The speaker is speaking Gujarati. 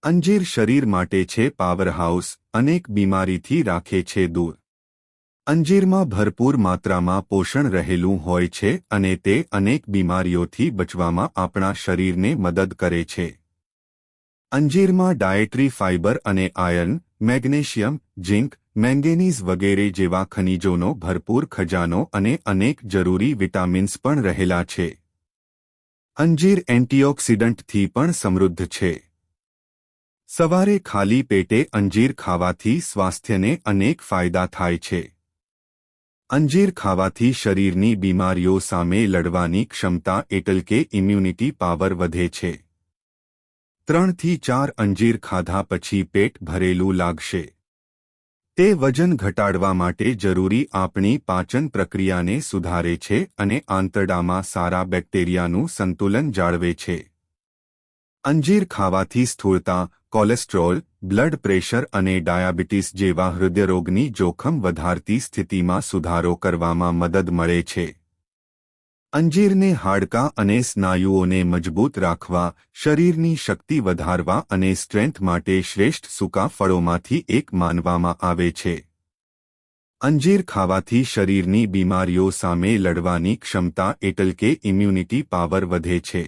અંજીર શરીર માટે છે પાવરહાઉસ, અનેક બીમારીથી રાખે છે દૂર. અંજીરમાં ભરપૂર માત્રામાં પોષણ રહેલું હોય છે અને તે અનેક બીમારીઓથી બચવામાં આપણા શરીરને મદદ કરે છે. અંજીરમાં ડાયેટરી ફાઇબર અને આયર્ન, મેગ્નેશિયમ, ઝિંક, મેંગેનીઝ વગેરે જેવા ખનિજોનો ભરપૂર ખજાનો અને અનેક જરૂરી વિટામિન્સ પણ રહેલા છે. અંજીર એન્ટીઓક્સિડન્ટથી પણ સમૃદ્ધ છે. સવારે ખાલી પેટે અંજીર ખાવાથી સ્વાસ્થ્યને અનેક ફાયદા થાય છે. અંજીર ખાવાથી શરીરની બીમારીઓ સામે લડવાની ક્ષમતા એટલે કે ઇમ્યુનિટી પાવર વધે છે. 3 થી 4 અંજીર ખાધા પછી પેટ ભરેલું લાગશે. તે વજન ઘટાડવા માટે જરૂરી આપણી પાચન પ્રક્રિયાને સુધારે છે અને આંતરડામાં સારા બેક્ટેરિયાનું સંતુલન જાળવે છે. અંજીર ખાવાથી સ્થૂળતા, કોલેસ્ટ્રોલ, બ્લડ પ્રેશર અને ડાયાબિટીસ જેવા હૃદયરોગની જોખમ વધારતી સ્થિતિમાં સુધારો કરવામાં મદદ મળે છે. અંજીરને હાડકાં અને સ્નાયુઓને મજબૂત રાખવા, શરીરની શક્તિ વધારવા અને સ્ટ્રેન્થ માટે શ્રેષ્ઠ સૂકા ફળોમાંથી એક માનવામાં આવે છે. અંજીર ખાવાથી શરીરની બીમારીઓ સામે લડવાની ક્ષમતા એટલે કે ઇમ્યુનિટી પાવર વધે છે.